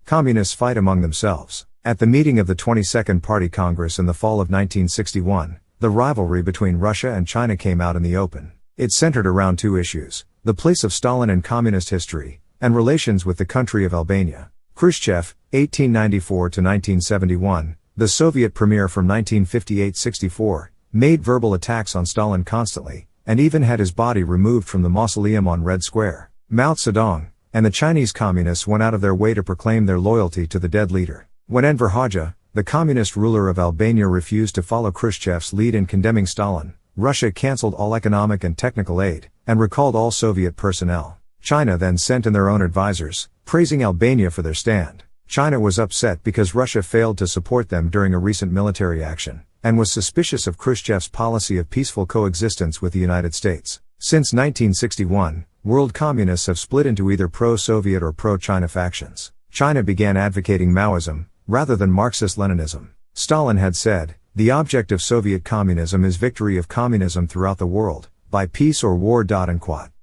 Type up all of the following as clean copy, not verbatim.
Communists fight among themselves. At the meeting of the 22nd Party Congress in the fall of 1961, the rivalry between Russia and China came out in the open. It centered around two issues: the place of Stalin in communist history, and relations with the country of Albania. Khrushchev, 1894-1971, the Soviet premier from 1958-64, made verbal attacks on Stalin constantly, and even had his body removed from the mausoleum on Red Square. Mao Tse-tung and the Chinese communists went out of their way to proclaim their loyalty to the dead leader. When Enver Hoxha, the communist ruler of Albania, refused to follow Khrushchev's lead in condemning Stalin, Russia cancelled all economic and technical aid, and recalled all Soviet personnel. China then sent in their own advisors, praising Albania for their stand. China was upset because Russia failed to support them during a recent military action, and was suspicious of Khrushchev's policy of peaceful coexistence with the United States. Since 1961, world communists have split into either pro-Soviet or pro-China factions. China began advocating Maoism, rather than Marxist-Leninism. Stalin had said, "The object of Soviet communism is victory of communism throughout the world, by peace or war."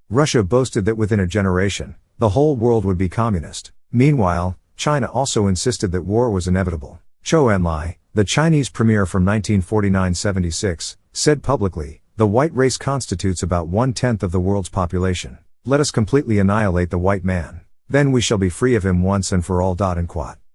Russia boasted that within a generation, the whole world would be communist. Meanwhile, China also insisted that war was inevitable. Zhou Enlai, the Chinese premier from 1949-76, said publicly, "The white race constitutes about 1/10 of the world's population. Let us completely annihilate the white man. Then we shall be free of him once and for all."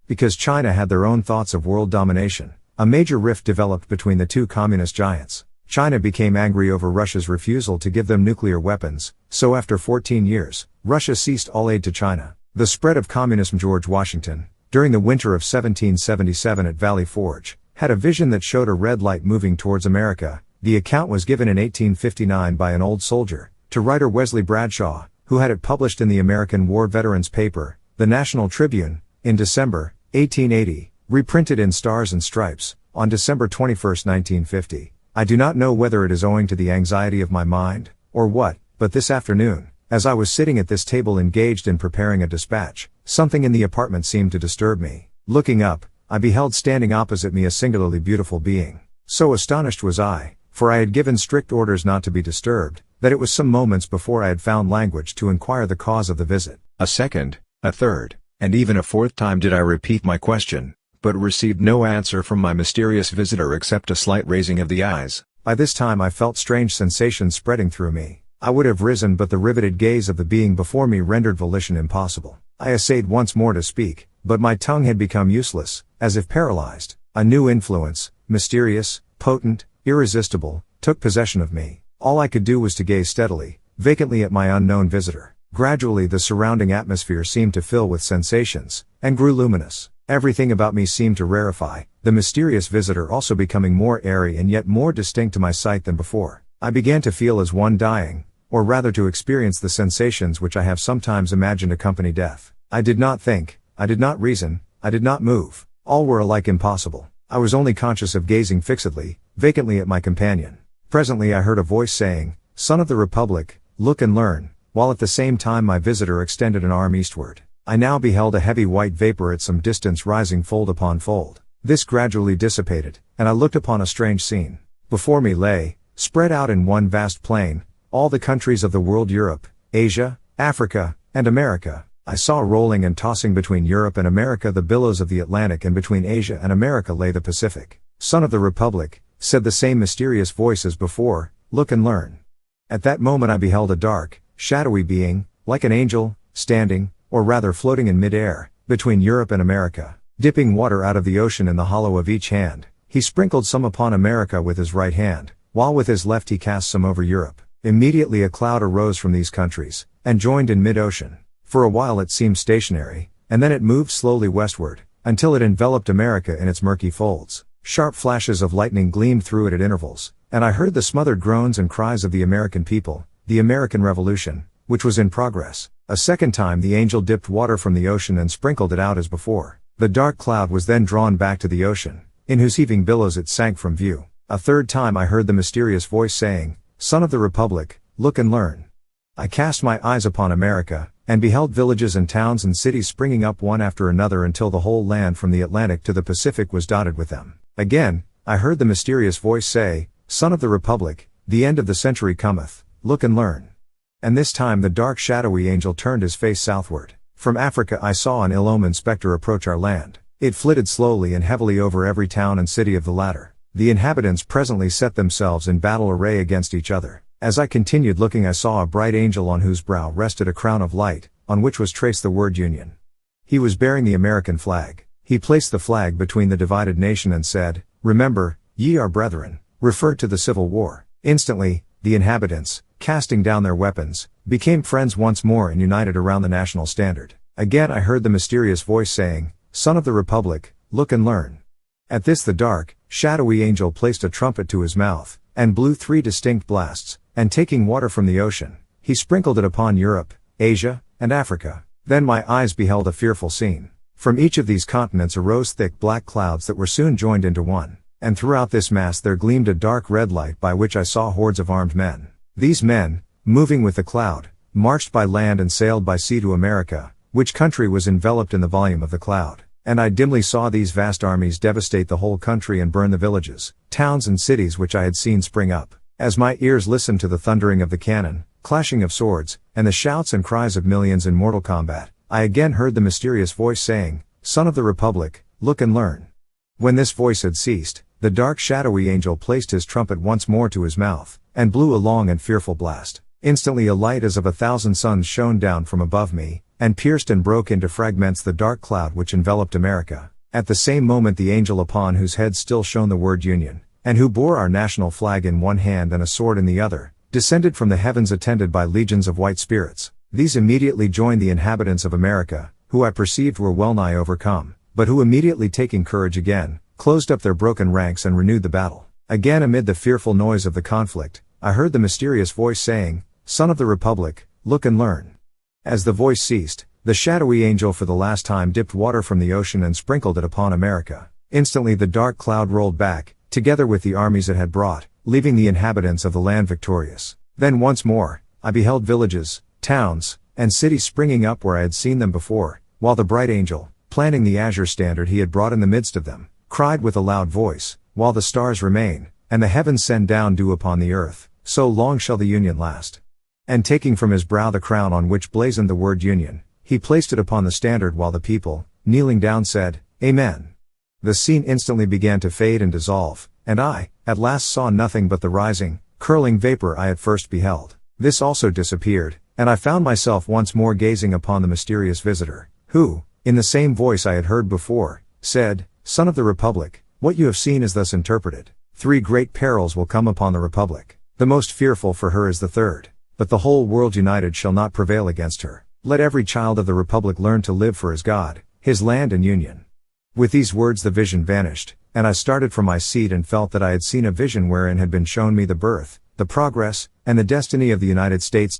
Because China had their own thoughts of world domination, a major rift developed between the two communist giants. China became angry over Russia's refusal to give them nuclear weapons, so after 14 years, Russia ceased all aid to China. The spread of communism. George Washington, during the winter of 1777 at Valley Forge, had a vision that showed a red light moving towards America. The account was given in 1859 by an old soldier, to writer Wesley Bradshaw, who had it published in the American War Veterans paper, the National Tribune, in December 1880, reprinted in Stars and Stripes, on December 21, 1950. I do not know whether it is owing to the anxiety of my mind, or what, but this afternoon, as I was sitting at this table engaged in preparing a dispatch, something in the apartment seemed to disturb me. Looking up, I beheld standing opposite me a singularly beautiful being. So astonished was I, for I had given strict orders not to be disturbed, that it was some moments before I had found language to inquire the cause of the visit. A second, a third, and even a fourth time did I repeat my question, but received no answer from my mysterious visitor except a slight raising of the eyes. By this time I felt strange sensations spreading through me. I would have risen, but the riveted gaze of the being before me rendered volition impossible. I essayed once more to speak, but my tongue had become useless, as if paralyzed. A new influence, mysterious, potent, irresistible, took possession of me. All I could do was to gaze steadily, vacantly at my unknown visitor. Gradually the surrounding atmosphere seemed to fill with sensations, and grew luminous. Everything about me seemed to rarefy, the mysterious visitor also becoming more airy and yet more distinct to my sight than before. I began to feel as one dying, or rather to experience the sensations which I have sometimes imagined accompany death. I did not think, I did not reason, I did not move. All were alike impossible. I was only conscious of gazing fixedly, vacantly at my companion. Presently I heard a voice saying, "Son of the Republic, look and learn," while at the same time my visitor extended an arm eastward. I now beheld a heavy white vapor at some distance rising fold upon fold. This gradually dissipated, and I looked upon a strange scene. Before me lay, spread out in one vast plain, all the countries of the world: Europe, Asia, Africa, and America. I saw rolling and tossing between Europe and America the billows of the Atlantic, and between Asia and America lay the Pacific. "Son of the Republic," said the same mysterious voice as before, "look and learn." At that moment I beheld a dark, shadowy being, like an angel, standing, or rather floating in mid-air, between Europe and America. Dipping water out of the ocean in the hollow of each hand, he sprinkled some upon America with his right hand, while with his left he cast some over Europe. Immediately a cloud arose from these countries, and joined in mid-ocean. For a while it seemed stationary, and then it moved slowly westward, until it enveloped America in its murky folds. Sharp flashes of lightning gleamed through it at intervals, and I heard the smothered groans and cries of the American people, the American Revolution, which was in progress. A second time the angel dipped water from the ocean and sprinkled it out as before. The dark cloud was then drawn back to the ocean, in whose heaving billows it sank from view. A third time I heard the mysterious voice saying, "Son of the Republic, look and learn." I cast my eyes upon America, and beheld villages and towns and cities springing up one after another until the whole land from the Atlantic to the Pacific was dotted with them. Again, I heard the mysterious voice say, "Son of the Republic, the end of the century cometh, look and learn." And this time the dark shadowy angel turned his face southward. From Africa I saw an ill-omened spectre approach our land. It flitted slowly and heavily over every town and city of the latter. The inhabitants presently set themselves in battle array against each other. As I continued looking I saw a bright angel on whose brow rested a crown of light, on which was traced the word Union. He was bearing the American flag. He placed the flag between the divided nation and said, "Remember, ye are brethren," referred to the Civil War. Instantly, the inhabitants, casting down their weapons, became friends once more and united around the national standard. Again I heard the mysterious voice saying, "Son of the Republic, look and learn." At this the dark, shadowy angel placed a trumpet to his mouth, and blew 3 distinct blasts, and taking water from the ocean, he sprinkled it upon Europe, Asia, and Africa. Then my eyes beheld a fearful scene. From each of these continents arose thick black clouds that were soon joined into one, and throughout this mass there gleamed a dark red light by which I saw hordes of armed men. These men, moving with the cloud, marched by land and sailed by sea to America, which country was enveloped in the volume of the cloud. And I dimly saw these vast armies devastate the whole country and burn the villages, towns and cities which I had seen spring up. As my ears listened to the thundering of the cannon, clashing of swords, and the shouts and cries of millions in mortal combat, I again heard the mysterious voice saying, "Son of the Republic, look and learn." When this voice had ceased, the dark shadowy angel placed his trumpet once more to his mouth, and blew a long and fearful blast. Instantly a light as of 1,000 suns shone down from above me, and pierced and broke into fragments the dark cloud which enveloped America. At the same moment the angel upon whose head still shone the word Union, and who bore our national flag in one hand and a sword in the other, descended from the heavens attended by legions of white spirits. These immediately joined the inhabitants of America, who I perceived were well nigh overcome, but who immediately taking courage again, closed up their broken ranks and renewed the battle. Again amid the fearful noise of the conflict, I heard the mysterious voice saying, "Son of the Republic, look and learn." As the voice ceased, the shadowy angel for the last time dipped water from the ocean and sprinkled it upon America. Instantly the dark cloud rolled back, together with the armies it had brought, leaving the inhabitants of the land victorious. Then once more, I beheld villages, towns, and cities springing up where I had seen them before, while the bright angel, planting the azure standard he had brought in the midst of them, cried with a loud voice, "While the stars remain, and the heavens send down dew upon the earth, so long shall the Union last." And taking from his brow the crown on which blazoned the word Union, he placed it upon the standard while the people, kneeling down said, "Amen." The scene instantly began to fade and dissolve, and I, at last saw nothing but the rising, curling vapor I at first beheld. This also disappeared, and I found myself once more gazing upon the mysterious visitor, who, in the same voice I had heard before, said, "Son of the Republic, what you have seen is thus interpreted. 3 great perils will come upon the Republic. The most fearful for her is the third. But the whole world united shall not prevail against her. Let every child of the Republic learn to live for his God, his land and Union." With these words the vision vanished, and I started from my seat and felt that I had seen a vision wherein had been shown me the birth, the progress, and the destiny of the United States.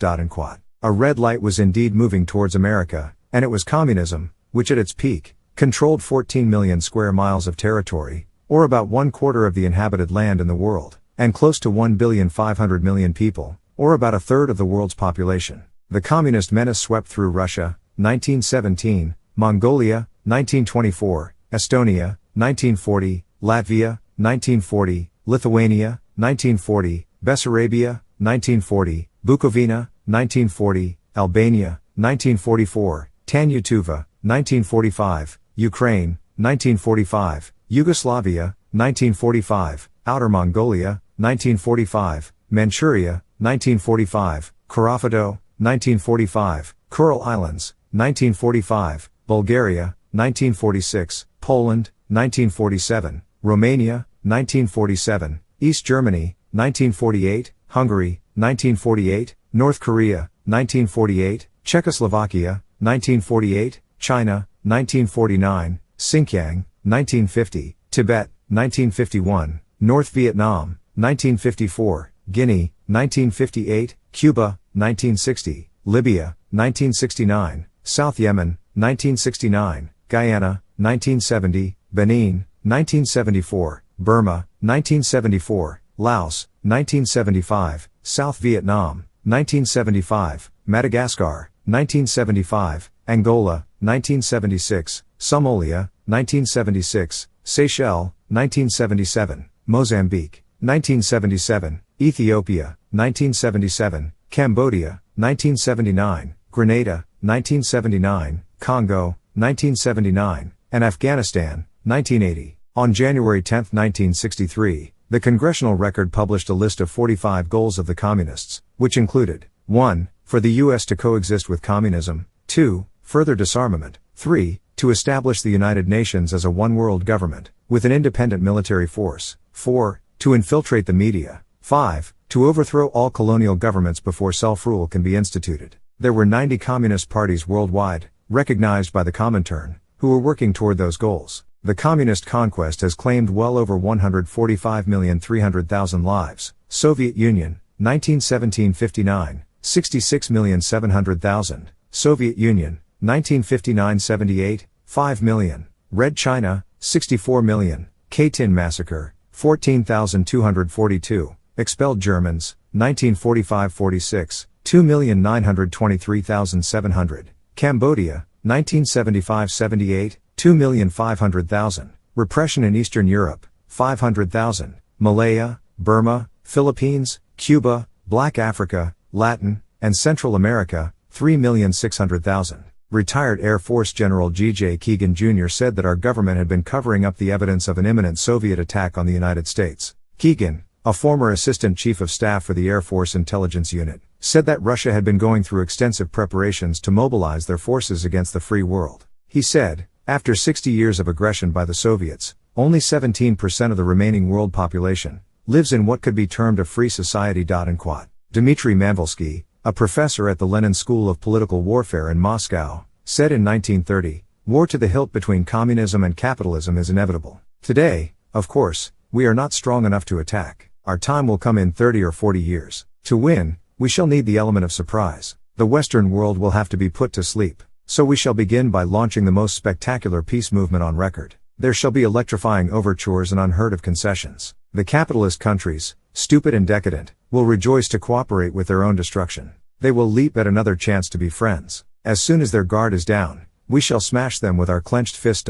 A red light was indeed moving towards America, and it was Communism, which at its peak, controlled 14 million square miles of territory, or about 1/4 of the inhabited land in the world, and close to 1,500,000,000 people, or about a third of the world's population. The communist menace swept through Russia, 1917, Mongolia, 1924, Estonia, 1940, Latvia, 1940, Lithuania, 1940, Bessarabia, 1940, Bukovina, 1940, Albania, 1944, Tanyutuva, 1945, Ukraine, 1945, Yugoslavia, 1945, Outer Mongolia, 1945, Manchuria, 1945, Karafado, 1945, Kuril Islands, 1945, Bulgaria, 1946, Poland, 1947, Romania, 1947, East Germany, 1948, Hungary, 1948, North Korea, 1948, Czechoslovakia, 1948, China, 1949, Xinjiang, 1950, Tibet, 1951, North Vietnam, 1954, Guinea, 1958, Cuba, 1960, Libya, 1969, South Yemen, 1969, Guyana, 1970, Benin, 1974, Burma, 1974, Laos, 1975, South Vietnam, 1975, Madagascar, 1975, Angola, 1976, Somalia, 1976, Seychelles, 1977, Mozambique, 1977, Ethiopia, 1977, Cambodia, 1979, Grenada, 1979, Congo, 1979, and Afghanistan, 1980. On January 10, 1963, the Congressional Record published a list of 45 goals of the Communists, which included 1. For the U.S. to coexist with communism, 2. Further disarmament, 3. To establish the United Nations as a one-world government, with an independent military force, 4. To infiltrate the media, 5. To overthrow all colonial governments before self-rule can be instituted. There were 90 communist parties worldwide, recognized by the Comintern, who were working toward those goals. The communist conquest has claimed well over 145,300,000 lives. Soviet Union, 1917-59, 66,700,000. Soviet Union, 1959-78, 5 million. Red China, 64 million. Katyn massacre, 14,242. Expelled Germans, 1945-46, 2,923,700. Cambodia, 1975-78, 2,500,000. Repression in Eastern Europe, 500,000. Malaya, Burma, Philippines, Cuba, Black Africa, Latin, and Central America, 3,600,000. Retired Air Force General G.J. Keegan Jr. said that our government had been covering up the evidence of an imminent Soviet attack on the United States. Keegan, a former Assistant Chief of Staff for the Air Force Intelligence Unit, said that Russia had been going through extensive preparations to mobilize their forces against the free world. He said, after 60 years of aggression by the Soviets, only 17% of the remaining world population lives in what could be termed a free society. Dmitry Manvelsky, a professor at the Lenin School of Political Warfare in Moscow, said in 1930, war to the hilt between communism and capitalism is inevitable. Today, of course, we are not strong enough to attack. Our time will come in 30 or 40 years. To win, we shall need the element of surprise. The Western world will have to be put to sleep. So we shall begin by launching the most spectacular peace movement on record. There shall be electrifying overtures and unheard of concessions. The capitalist countries, stupid and decadent, will rejoice to cooperate with their own destruction. They will leap at another chance to be friends. As soon as their guard is down, we shall smash them with our clenched fist.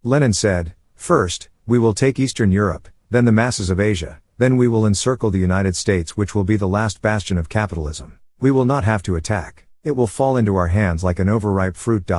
Lenin said, first, we will take Eastern Europe, then the masses of Asia, then we will encircle the United States, which will be the last bastion of capitalism. We will not have to attack. It will fall into our hands like an overripe fruit.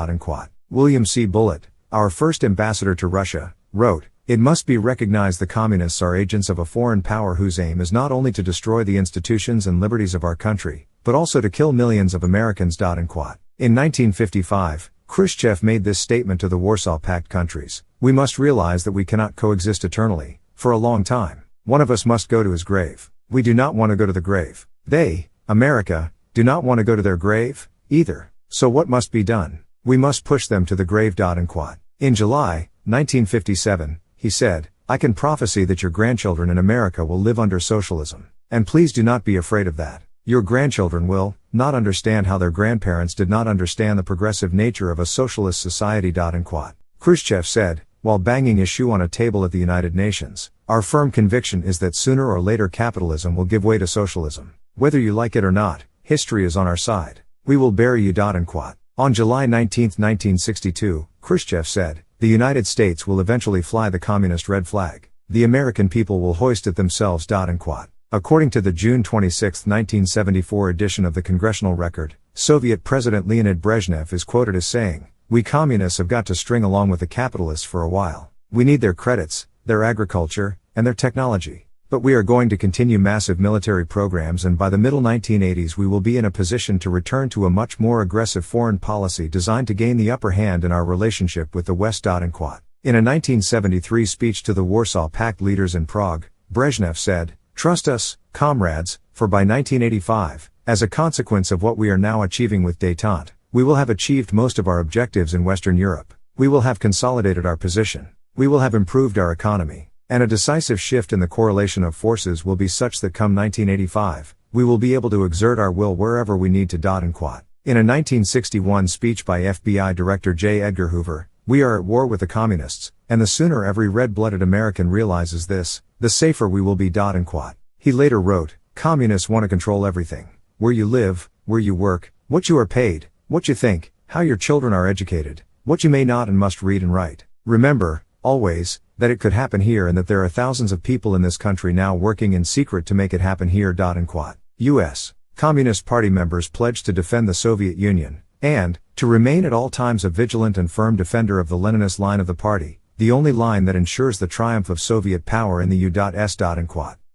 William C. Bullitt, our first ambassador to Russia, wrote, it must be recognized the communists are agents of a foreign power whose aim is not only to destroy the institutions and liberties of our country, but also to kill millions of Americans. In 1955, Khrushchev made this statement to the Warsaw Pact countries: we must realize that we cannot coexist eternally, for a long time. One of us must go to his grave. We do not want to go to the grave. They, America, do not want to go to their grave, either. So what must be done? We must push them to the grave. In July, 1957, he said, I can prophesy that your grandchildren in America will live under socialism. And please do not be afraid of that. Your grandchildren will not understand how their grandparents did not understand the progressive nature of a socialist society. Khrushchev said, while banging his shoe on a table at the United Nations, our firm conviction is that sooner or later capitalism will give way to socialism. Whether you like it or not, history is on our side. We will bury you. On July 19, 1962, Khrushchev said, the United States will eventually fly the communist red flag. The American people will hoist it themselves. According to the June 26, 1974 edition of the Congressional Record, Soviet President Leonid Brezhnev is quoted as saying, we communists have got to string along with the capitalists for a while. We need their credits, their agriculture, and their technology. But we are going to continue massive military programs, and by the middle 1980s we will be in a position to return to a much more aggressive foreign policy designed to gain the upper hand in our relationship with the West. In a 1973 speech to the Warsaw Pact leaders in Prague, Brezhnev said, trust us, comrades, for by 1985, as a consequence of what we are now achieving with détente, we will have achieved most of our objectives in Western Europe. We will have consolidated our position. We will have improved our economy. And a decisive shift in the correlation of forces will be such that come 1985, we will be able to exert our will wherever we need to. In a 1961 speech by FBI Director J. Edgar Hoover, we are at war with the communists, and the sooner every red-blooded American realizes this, the safer we will be. He later wrote, communists want to control everything. Where you live, where you work, what you are paid, what you think, how your children are educated, what you may not and must read and write. Remember, always, that it could happen here and that there are thousands of people in this country now working in secret to make it happen here. U.S. Communist Party members pledged to defend the Soviet Union, and to remain at all times a vigilant and firm defender of the Leninist line of the party, the only line that ensures the triumph of Soviet power in the U.S.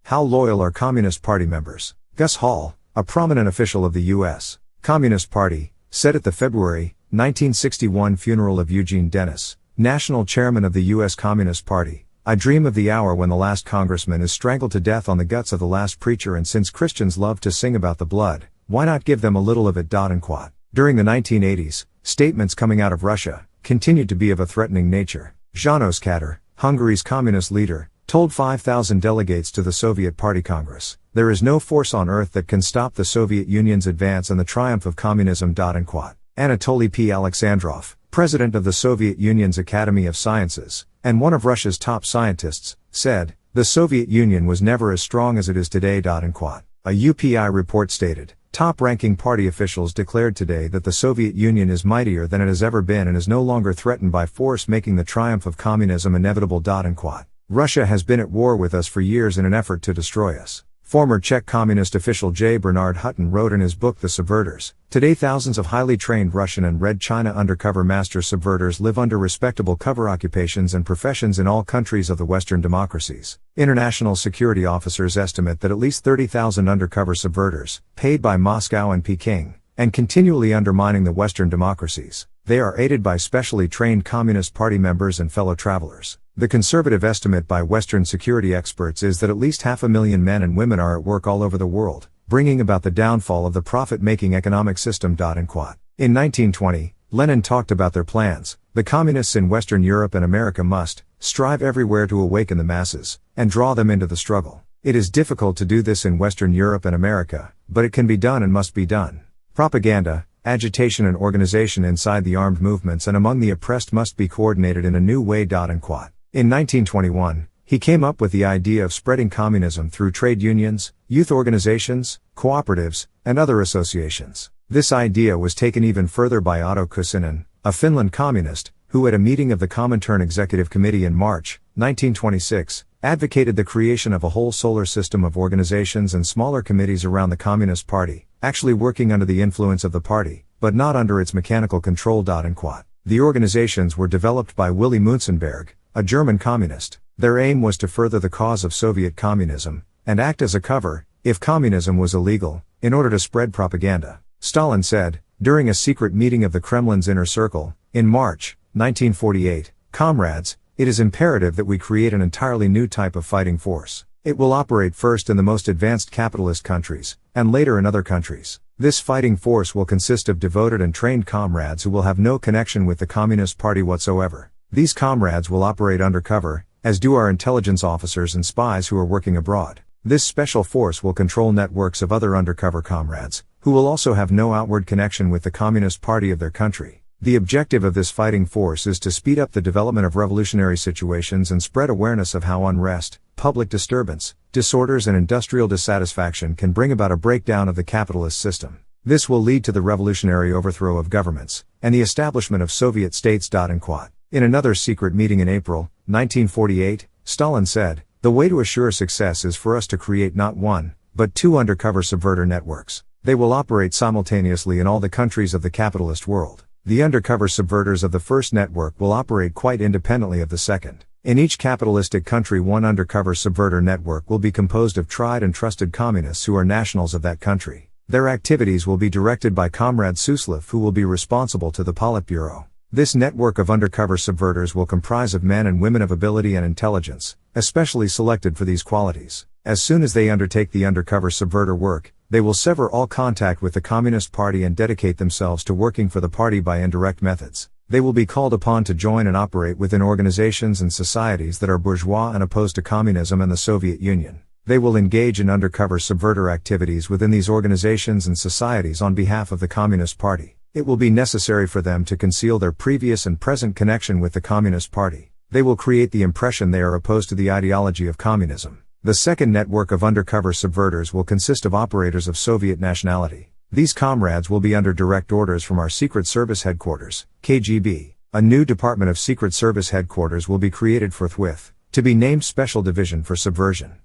How loyal are Communist Party members? Gus Hall, a prominent official of the U.S. Communist Party, said at the February 1961 funeral of Eugene Dennis, national chairman of the U.S. Communist Party, "I dream of the hour when the last congressman is strangled to death on the guts of the last preacher, and since Christians love to sing about the blood, why not give them a little of it?" During the 1980s, statements coming out of Russia continued to be of a threatening nature. János Kadar, Hungary's communist leader, told 5,000 delegates to the Soviet Party Congress, "There is no force on earth that can stop the Soviet Union's advance and the triumph of communism." Anatoly P. Alexandrov, president of the Soviet Union's Academy of Sciences, and one of Russia's top scientists, said, "The Soviet Union was never as strong as it is today." A UPI report stated, top-ranking party officials declared today that the Soviet Union is mightier than it has ever been and is no longer threatened by force, making the triumph of communism inevitable. Russia has been at war with us for years in an effort to destroy us. Former Czech communist official J. Bernard Hutton wrote in his book The Subverters, "Today thousands of highly trained Russian and Red China undercover master subverters live under respectable cover occupations and professions in all countries of the Western democracies. International security officers estimate that at least 30,000 undercover subverters, paid by Moscow and Peking, and continually undermining the Western democracies. They are aided by specially trained Communist Party members and fellow travelers. The conservative estimate by Western security experts is that at least 500,000 men and women are at work all over the world, bringing about the downfall of the profit-making economic system." In 1920, Lenin talked about their plans. "The communists in Western Europe and America must strive everywhere to awaken the masses and draw them into the struggle. It is difficult to do this in Western Europe and America, but it can be done and must be done. Propaganda, agitation and organization inside the armed movements and among the oppressed must be coordinated in a new way." In 1921, he came up with the idea of spreading communism through trade unions, youth organizations, cooperatives, and other associations. This idea was taken even further by Otto Kuusinen, a Finland communist, who at a meeting of the Comintern Executive Committee in March 1926, advocated the creation of a whole solar system of organizations and smaller committees around the Communist Party, actually working under the influence of the party, but not under its mechanical control. The organizations were developed by Willy Münzenberg, a German communist. Their aim was to further the cause of Soviet communism, and act as a cover, if communism was illegal, in order to spread propaganda. Stalin said, during a secret meeting of the Kremlin's inner circle, in March 1948, "Comrades, it is imperative that we create an entirely new type of fighting force. It will operate first in the most advanced capitalist countries, and later in other countries. This fighting force will consist of devoted and trained comrades who will have no connection with the Communist Party whatsoever. These comrades will operate undercover, as do our intelligence officers and spies who are working abroad. This special force will control networks of other undercover comrades, who will also have no outward connection with the Communist Party of their country. The objective of this fighting force is to speed up the development of revolutionary situations and spread awareness of how unrest, public disturbance, disorders and industrial dissatisfaction can bring about a breakdown of the capitalist system. This will lead to the revolutionary overthrow of governments, and the establishment of Soviet states." In another secret meeting in April 1948, Stalin said, "The way to assure success is for us to create not one, but two undercover subverter networks. They will operate simultaneously in all the countries of the capitalist world. The undercover subverters of the first network will operate quite independently of the second. In each capitalistic country, one undercover subverter network will be composed of tried and trusted communists who are nationals of that country. Their activities will be directed by Comrade Suslov, who will be responsible to the Politburo. This network of undercover subverters will comprise of men and women of ability and intelligence, especially selected for these qualities. As soon as they undertake the undercover subverter work, they will sever all contact with the Communist Party and dedicate themselves to working for the party by indirect methods. They will be called upon to join and operate within organizations and societies that are bourgeois and opposed to communism and the Soviet Union. They will engage in undercover subverter activities within these organizations and societies on behalf of the Communist Party. It will be necessary for them to conceal their previous and present connection with the Communist Party. They will create the impression they are opposed to the ideology of communism. The second network of undercover subverters will consist of operators of Soviet nationality. These comrades will be under direct orders from our Secret Service Headquarters, KGB. A new Department of Secret Service Headquarters will be created forthwith, to be named Special Division for Subversion.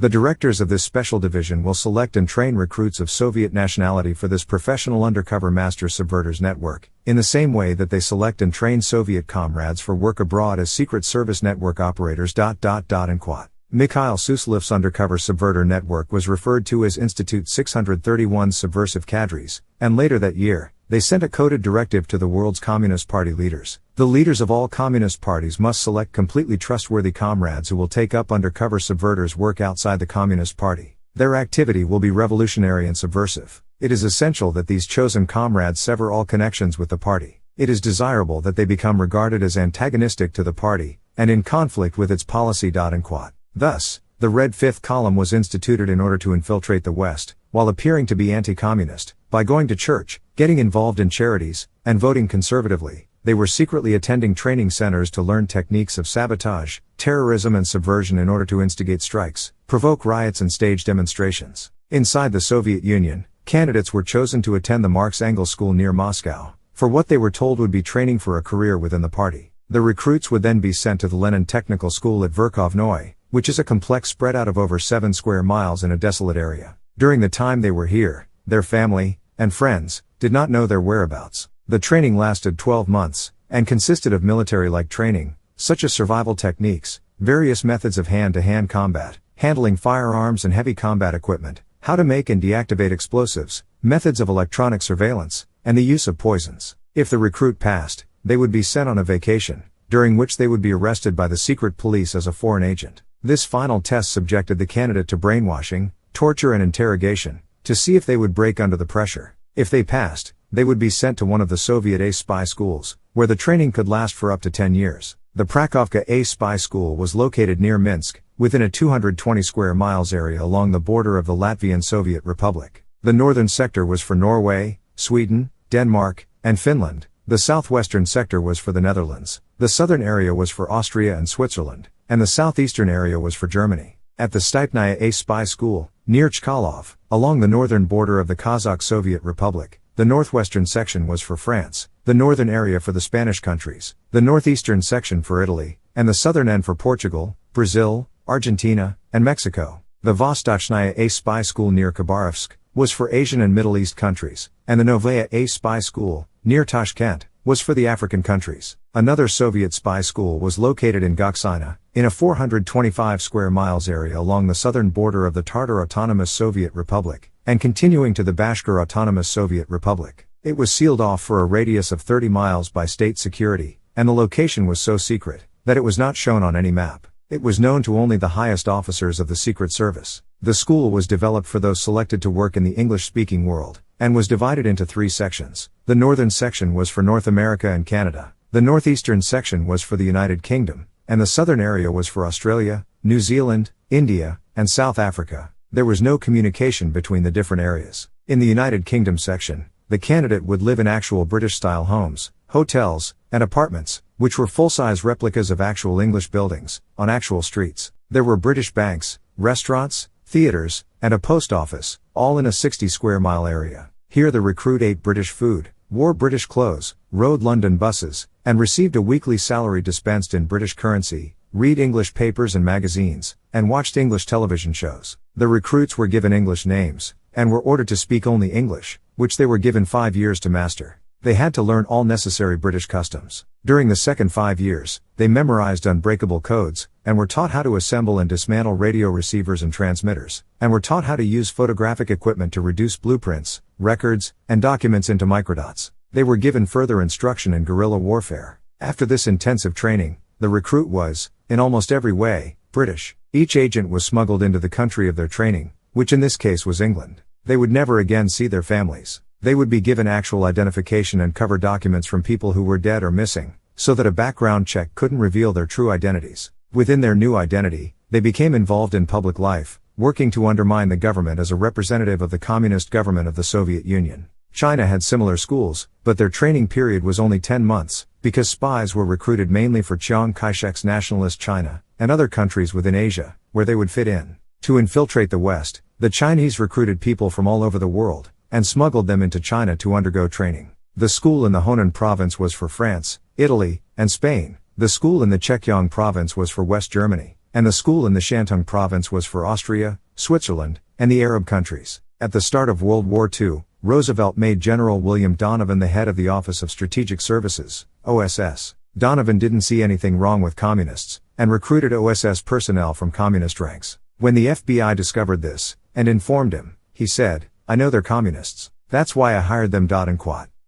The directors of this special division will select and train recruits of Soviet nationality for this professional undercover master subverters network, in the same way that they select and train Soviet comrades for work abroad as Secret Service network operators. And quote. Mikhail Suslov's undercover subverter network was referred to as Institute 631's subversive cadres, and later that year, they sent a coded directive to the world's Communist Party leaders. The leaders of all Communist parties must select completely trustworthy comrades who will take up undercover subverters' work outside the Communist Party. Their activity will be revolutionary and subversive. It is essential that these chosen comrades sever all connections with the party. It is desirable that they become regarded as antagonistic to the party, and in conflict with its policy. And quote. Thus, the Red Fifth Column was instituted in order to infiltrate the West, while appearing to be anti-communist, by going to church, getting involved in charities, and voting conservatively. They were secretly attending training centers to learn techniques of sabotage, terrorism and subversion in order to instigate strikes, provoke riots and stage demonstrations. Inside the Soviet Union, candidates were chosen to attend the Marx-Engels School near Moscow, for what they were told would be training for a career within the party. The recruits would then be sent to the Lenin Technical School at Verkhovnoye, which is a complex spread out of over 7 square miles in a desolate area. During the time they were here, their family and friends did not know their whereabouts. The training lasted 12 months, and consisted of military-like training, such as survival techniques, various methods of hand-to-hand combat, handling firearms and heavy combat equipment, how to make and deactivate explosives, methods of electronic surveillance, and the use of poisons. If the recruit passed, they would be sent on a vacation, during which they would be arrested by the secret police as a foreign agent. This final test subjected the candidate to brainwashing, torture and interrogation, to see if they would break under the pressure. If they passed, they would be sent to one of the Soviet ace spy schools, where the training could last for up to 10 years. The Prakovka Ace Spy School was located near Minsk, within a 220 square miles area along the border of the Latvian Soviet Republic. The northern sector was for Norway, Sweden, Denmark, and Finland. The southwestern sector was for the Netherlands. The southern area was for Austria and Switzerland, and the southeastern area was for Germany. At the Stepnaya Ace Spy School, near Chkalov, along the northern border of the Kazakh Soviet Republic, the northwestern section was for France, the northern area for the Spanish countries, the northeastern section for Italy, and the southern end for Portugal, Brazil, Argentina, and Mexico. The Vostochnaya Ace Spy School near Khabarovsk was for Asian and Middle East countries, and the Novaya Ace Spy School, near Tashkent, was for the African countries. Another Soviet spy school was located in Goksina, in a 425 square miles area along the southern border of the Tatar Autonomous Soviet Republic, and continuing to the Bashkir Autonomous Soviet Republic. It was sealed off for a radius of 30 miles by state security, and the location was so secret that it was not shown on any map. It was known to only the highest officers of the Secret Service. The school was developed for those selected to work in the English-speaking world, and was divided into 3 sections. The northern section was for North America and Canada, the northeastern section was for the United Kingdom, and the southern area was for Australia, New Zealand, India, and South Africa. There was no communication between the different areas. In the United Kingdom section, the candidate would live in actual British-style homes, hotels, and apartments, which were full-size replicas of actual English buildings, on actual streets. There were British banks, restaurants, theaters, and a post office, all in a 60 square mile area. Here the recruit ate British food, wore British clothes, rode London buses, and received a weekly salary dispensed in British currency, read English papers and magazines, and watched English television shows. The recruits were given English names, and were ordered to speak only English, which they were given 5 years to master. They had to learn all necessary British customs. During the second 5 years, they memorized unbreakable codes, and were taught how to assemble and dismantle radio receivers and transmitters, and were taught how to use photographic equipment to reduce blueprints, records, and documents into microdots. They were given further instruction in guerrilla warfare. After this intensive training, the recruit was, in almost every way, British. Each agent was smuggled into the country of their training, which in this case was England. They would never again see their families. They would be given actual identification and cover documents from people who were dead or missing, so that a background check couldn't reveal their true identities. Within their new identity, they became involved in public life, working to undermine the government as a representative of the communist government of the Soviet Union. China had similar schools, but their training period was only 10 months, because spies were recruited mainly for Chiang Kai-shek's nationalist China, and other countries within Asia, where they would fit in. To infiltrate the West, the Chinese recruited people from all over the world, and smuggled them into China to undergo training. The school in the Honan province was for France, Italy, and Spain. The school in the Chekyong province was for West Germany, and the school in the Shantung province was for Austria, Switzerland, and the Arab countries. At the start of World War II, Roosevelt made General William Donovan the head of the Office of Strategic Services, OSS. Donovan didn't see anything wrong with communists, and recruited OSS personnel from communist ranks. When the FBI discovered this, and informed him, he said, "I know they're communists. That's why I hired them."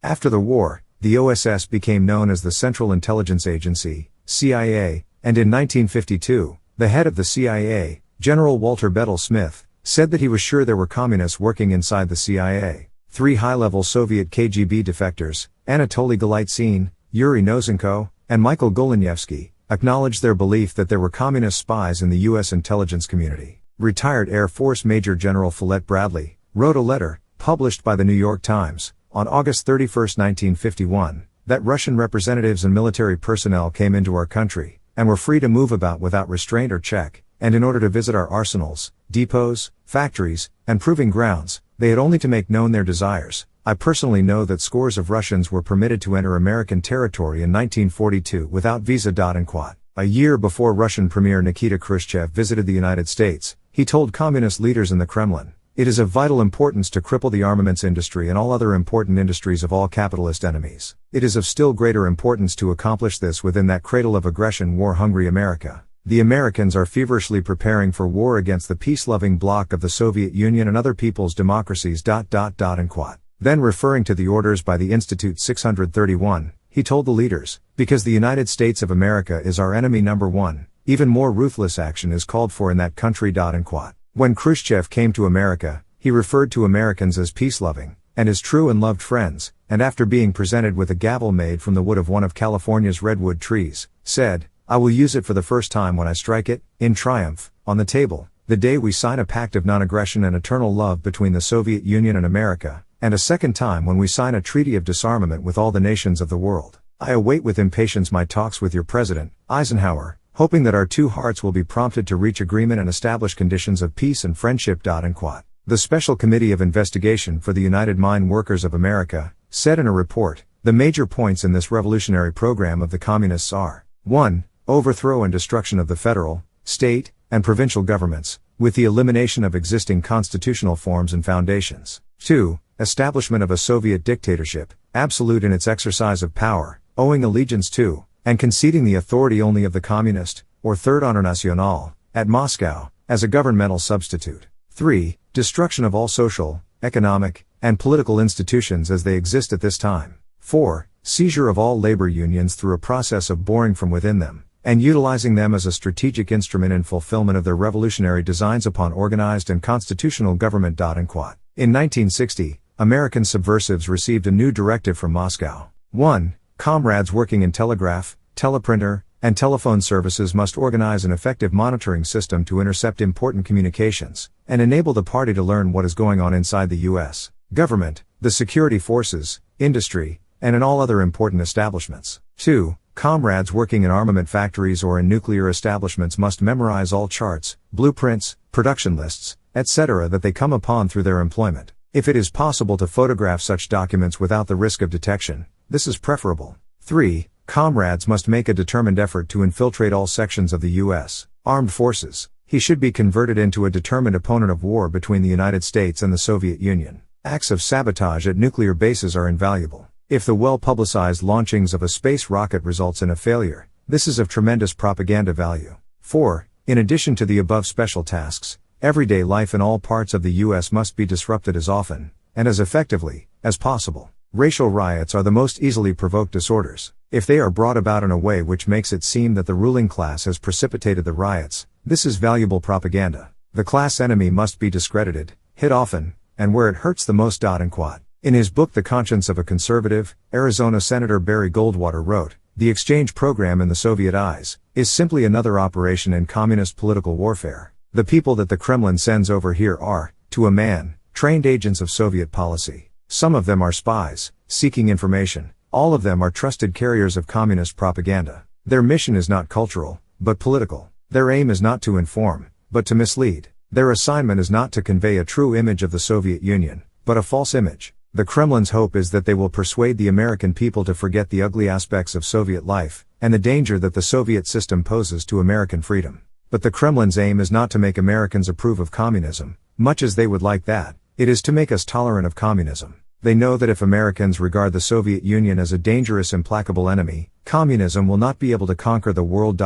After the war, the OSS became known as the Central Intelligence Agency, CIA, and in 1952, the head of the CIA, General Walter Bedell Smith, said that he was sure there were communists working inside the CIA. 3 high-level Soviet KGB defectors, Anatoly Golitsyn, Yuri Nosenko, and Michael Golenievsky, acknowledged their belief that there were communist spies in the U.S. intelligence community. Retired Air Force Major General Follett Bradley wrote a letter, published by the New York Times, on August 31, 1951, that Russian representatives and military personnel came into our country, and were free to move about without restraint or check, and in order to visit our arsenals, depots, factories, and proving grounds, they had only to make known their desires. I personally know that scores of Russians were permitted to enter American territory in 1942 without visa. A year before Russian Premier Nikita Khrushchev visited the United States, he told communist leaders in the Kremlin, "It is of vital importance to cripple the armaments industry and all other important industries of all capitalist enemies. It is of still greater importance to accomplish this within that cradle of aggression, war-hungry America. The Americans are feverishly preparing for war against the peace-loving bloc of the Soviet Union and other people's democracies." Then referring to the orders by the Institute 631, he told the leaders, "Because the United States of America is our enemy number one, even more ruthless action is called for in that country." When Khrushchev came to America, he referred to Americans as peace-loving, and his true and loved friends, and after being presented with a gavel made from the wood of one of California's redwood trees, said, "I will use it for the first time when I strike it, in triumph, on the table, the day we sign a pact of non-aggression and eternal love between the Soviet Union and America, and a second time when we sign a treaty of disarmament with all the nations of the world. I await with impatience my talks with your President, Eisenhower, hoping that our two hearts will be prompted to reach agreement and establish conditions of peace and friendship." The Special Committee of Investigation for the United Mine Workers of America said in a report, "The major points in this revolutionary program of the communists are: 1. Overthrow and destruction of the federal, state, and provincial governments, with the elimination of existing constitutional forms and foundations. 2. Establishment of a Soviet dictatorship, absolute in its exercise of power, owing allegiance to, and conceding the authority only of the Communist, or Third Internationale, at Moscow, as a governmental substitute. 3. Destruction of all social, economic, and political institutions as they exist at this time. 4. Seizure of all labor unions through a process of boring from within them, and utilizing them as a strategic instrument in fulfillment of their revolutionary designs upon organized and constitutional government." In 1960, American subversives received a new directive from Moscow. 1. Comrades working in telegraph, teleprinter, and telephone services must organize an effective monitoring system to intercept important communications, and enable the party to learn what is going on inside the U.S. government, the security forces, industry, and in all other important establishments. 2. Comrades working in armament factories or in nuclear establishments must memorize all charts, blueprints, production lists, etc. that they come upon through their employment. If it is possible to photograph such documents without the risk of detection, this is preferable. 3. Comrades must make a determined effort to infiltrate all sections of the U.S. armed forces. He should be converted into a determined opponent of war between the United States and the Soviet Union. Acts of sabotage at nuclear bases are invaluable. If the well-publicized launchings of a space rocket results in a failure, this is of tremendous propaganda value. 4. In addition to the above special tasks, everyday life in all parts of the U.S. must be disrupted as often, and as effectively, as possible. Racial riots are the most easily provoked disorders. If they are brought about in a way which makes it seem that the ruling class has precipitated the riots, this is valuable propaganda. The class enemy must be discredited, hit often, and where it hurts the most. In his book The Conscience of a Conservative, Arizona Senator Barry Goldwater wrote, "The exchange program in the Soviet eyes is simply another operation in communist political warfare. The people that the Kremlin sends over here are, to a man, trained agents of Soviet policy. Some of them are spies, seeking information. All of them are trusted carriers of communist propaganda. Their mission is not cultural, but political. Their aim is not to inform, but to mislead. Their assignment is not to convey a true image of the Soviet Union, but a false image. The Kremlin's hope is that they will persuade the American people to forget the ugly aspects of Soviet life, and the danger that the Soviet system poses to American freedom." But the Kremlin's aim is not to make Americans approve of communism, much as they would like that. It is to make us tolerant of communism. They know that if Americans regard the Soviet Union as a dangerous, implacable enemy, communism will not be able to conquer the world.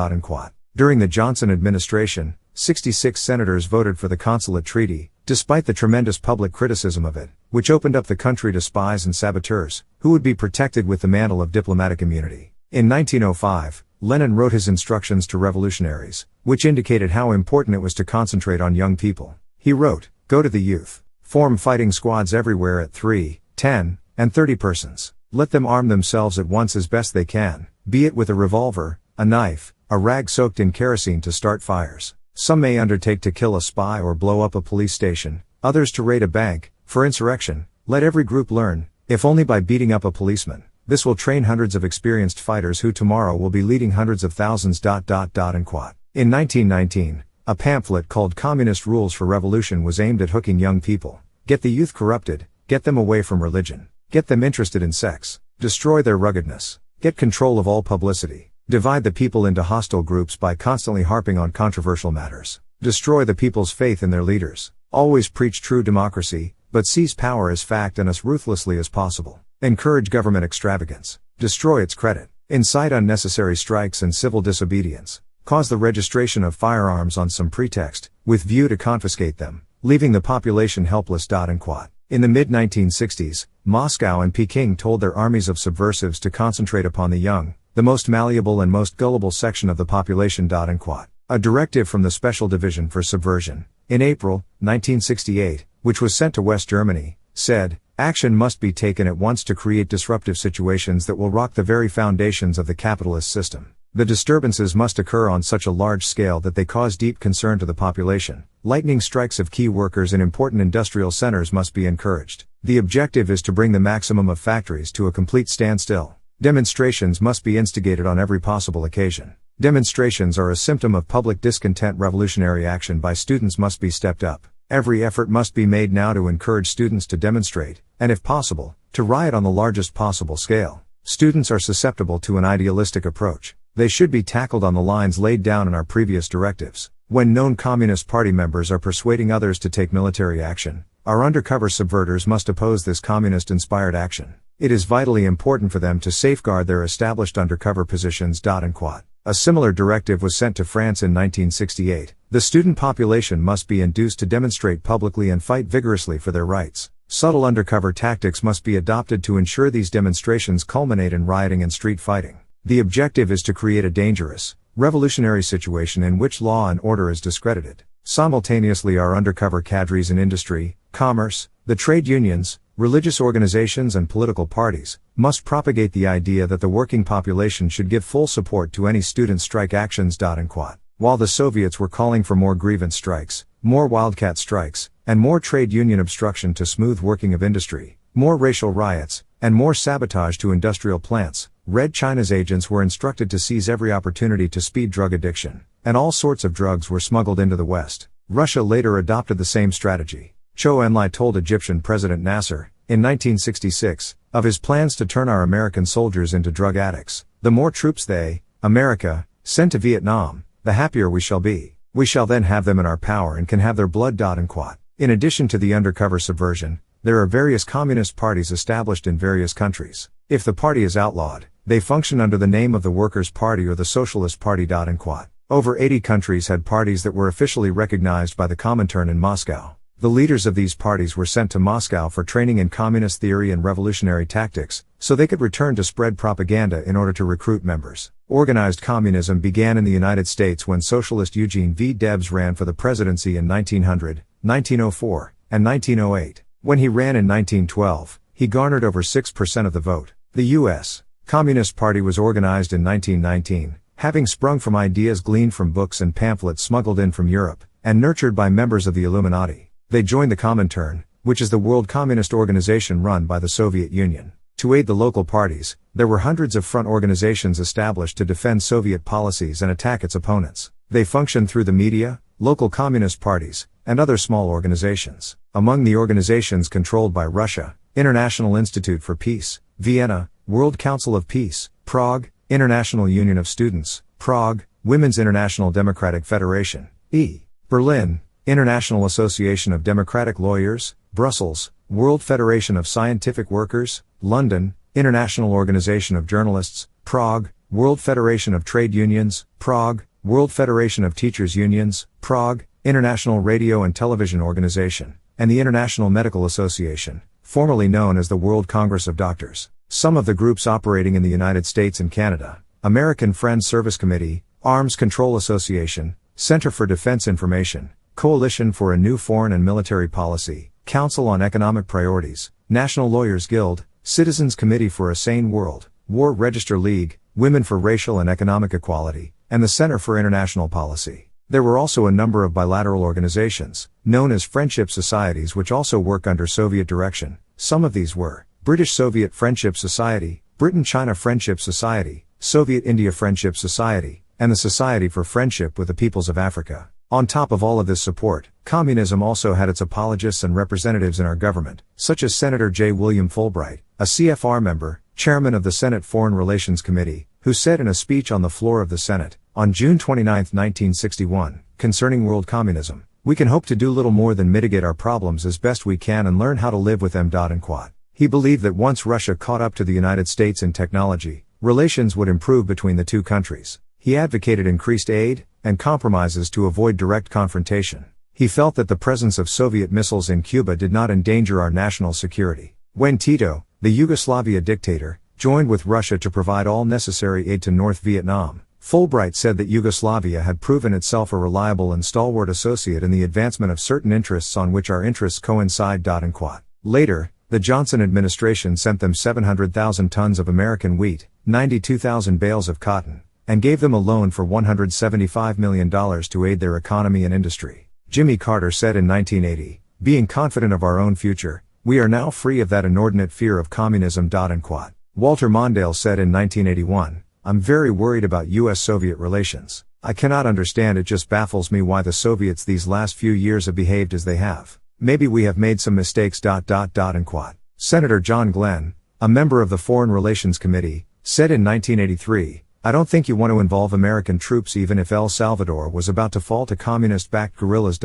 During the Johnson administration, 66 senators voted for the Consulate Treaty, despite the tremendous public criticism of it, which opened up the country to spies and saboteurs, who would be protected with the mantle of diplomatic immunity. In 1905, Lenin wrote his instructions to revolutionaries, which indicated how important it was to concentrate on young people. He wrote, "Go to the youth. Form fighting squads everywhere at 3, 10, and 30 persons. Let them arm themselves at once as best they can, be it with a revolver, a knife, a rag soaked in kerosene to start fires. Some may undertake to kill a spy or blow up a police station, others to raid a bank. For insurrection, let every group learn, if only by beating up a policeman. This will train hundreds of experienced fighters who tomorrow will be leading hundreds of thousands. In 1919, a pamphlet called Communist Rules for Revolution was aimed at hooking young people. Get the youth corrupted, get them away from religion, get them interested in sex, destroy their ruggedness, get control of all publicity, divide the people into hostile groups by constantly harping on controversial matters, destroy the people's faith in their leaders, always preach true democracy, but seize power as fact and as ruthlessly as possible, encourage government extravagance, destroy its credit, incite unnecessary strikes and civil disobedience, cause the registration of firearms on some pretext, with view to confiscate them, leaving the population helpless. In the mid-1960s, Moscow and Peking told their armies of subversives to concentrate upon the young, the most malleable and most gullible section of the population. A directive from the Special Division for Subversion, in April 1968, which was sent to West Germany, said, "Action must be taken at once to create disruptive situations that will rock the very foundations of the capitalist system. The disturbances must occur on such a large scale that they cause deep concern to the population. Lightning strikes of key workers in important industrial centers must be encouraged. The objective is to bring the maximum of factories to a complete standstill. Demonstrations must be instigated on every possible occasion. Demonstrations are a symptom of public discontent. Revolutionary action by students must be stepped up. Every effort must be made now to encourage students to demonstrate, and if possible, to riot on the largest possible scale. Students are susceptible to an idealistic approach. They should be tackled on the lines laid down in our previous directives. When known Communist Party members are persuading others to take military action, our undercover subverters must oppose this communist-inspired action. It is vitally important for them to safeguard their established undercover positions." A similar directive was sent to France in 1968. The student population must be induced to demonstrate publicly and fight vigorously for their rights. Subtle undercover tactics must be adopted to ensure these demonstrations culminate in rioting and street fighting. The objective is to create a dangerous, revolutionary situation in which law and order is discredited. Simultaneously, our undercover cadres in industry, commerce, the trade unions, religious organizations and political parties must propagate the idea that the working population should give full support to any student strike actions. While the Soviets were calling for more grievance strikes, more wildcat strikes, and more trade union obstruction to smooth working of industry, more racial riots, and more sabotage to industrial plants, Red China's agents were instructed to seize every opportunity to speed drug addiction, and all sorts of drugs were smuggled into the West. Russia later adopted the same strategy. Zhou Enlai told Egyptian President Nasser, in 1966, of his plans to turn our American soldiers into drug addicts. "The more troops they, America, send to Vietnam, the happier we shall be. We shall then have them in our power and can have their blood." In addition to the undercover subversion, there are various communist parties established in various countries. If the party is outlawed, they function under the name of the Workers' Party or the Socialist Party. Over 80 countries had parties that were officially recognized by the Comintern in Moscow. The leaders of these parties were sent to Moscow for training in communist theory and revolutionary tactics, so they could return to spread propaganda in order to recruit members. Organized communism began in the United States when socialist Eugene V. Debs ran for the presidency in 1900, 1904, and 1908. When he ran in 1912, he garnered over 6% of the vote. The U.S. Communist Party was organized in 1919, having sprung from ideas gleaned from books and pamphlets smuggled in from Europe, and nurtured by members of the Illuminati. They joined the Comintern, which is the world communist organization run by the Soviet Union. To aid the local parties, there were hundreds of front organizations established to defend Soviet policies and attack its opponents. They functioned through the media, local communist parties, and other small organizations. Among the organizations controlled by Russia, International Institute for Peace, Vienna, World Council of Peace, Prague, International Union of Students, Prague, Women's International Democratic Federation, E. Berlin, International Association of Democratic Lawyers, Brussels, World Federation of Scientific Workers, London, International Organization of Journalists, Prague, World Federation of Trade Unions, Prague, World Federation of Teachers Unions, Prague, International Radio and Television Organization, and the International Medical Association, formerly known as the World Congress of Doctors. Some of the groups operating in the United States and Canada: American Friends Service Committee, Arms Control Association, Center for Defense Information, Coalition for a New Foreign and Military Policy, Council on Economic Priorities, National Lawyers Guild, Citizens Committee for a Sane World, War Register League, Women for Racial and Economic Equality, and the Center for International Policy. There were also a number of bilateral organizations, known as Friendship Societies, which also work under Soviet direction. Some of these were British-Soviet Friendship Society, Britain-China Friendship Society, Soviet-India Friendship Society, and the Society for Friendship with the Peoples of Africa. On top of all of this support, communism also had its apologists and representatives in our government, such as Senator J. William Fulbright, a CFR member, chairman of the Senate Foreign Relations Committee, who said in a speech on the floor of the Senate, on June 29, 1961, concerning world communism, "We can hope to do little more than mitigate our problems as best we can and learn how to live with them." He believed that once Russia caught up to the United States in technology, relations would improve between the two countries. He advocated increased aid and compromises to avoid direct confrontation. He felt that the presence of Soviet missiles in Cuba did not endanger our national security. When Tito, the Yugoslavia dictator, joined with Russia to provide all necessary aid to North Vietnam, Fulbright said that Yugoslavia had proven itself a reliable and stalwart associate in the advancement of certain interests on which our interests coincide. Later, the Johnson administration sent them 700,000 tons of American wheat, 92,000 bales of cotton, and gave them a loan for $175 million to aid their economy and industry. Jimmy Carter said in 1980, "Being confident of our own future, we are now free of that inordinate fear of communism." Walter Mondale said in 1981, "I'm very worried about US-Soviet relations. I cannot understand, it just baffles me why the Soviets these last few years have behaved as they have. Maybe we have made some mistakes." Senator John Glenn, a member of the Foreign Relations Committee, said in 1983, "I don't think you want to involve American troops even if El Salvador was about to fall to communist-backed guerrillas."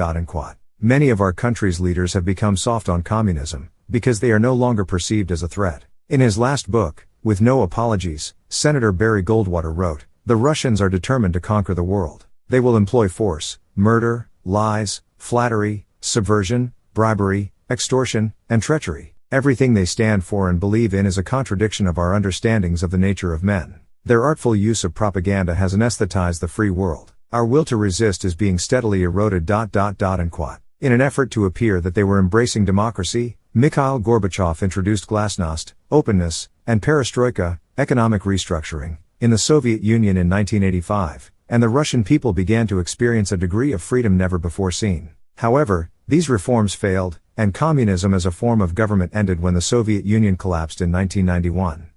Many of our country's leaders have become soft on communism, because they are no longer perceived as a threat. In his last book, With No Apologies, Senator Barry Goldwater wrote, "The Russians are determined to conquer the world. They will employ force, murder, lies, flattery, subversion, bribery, extortion, and treachery. Everything they stand for and believe in is a contradiction of our understandings of the nature of men. Their artful use of propaganda has anesthetized the free world. Our will to resist is being steadily eroded." In an effort to appear that they were embracing democracy, Mikhail Gorbachev introduced glasnost, openness, and perestroika, economic restructuring, in the Soviet Union in 1985, and the Russian people began to experience a degree of freedom never before seen. However, these reforms failed, and communism as a form of government ended when the Soviet Union collapsed in 1991.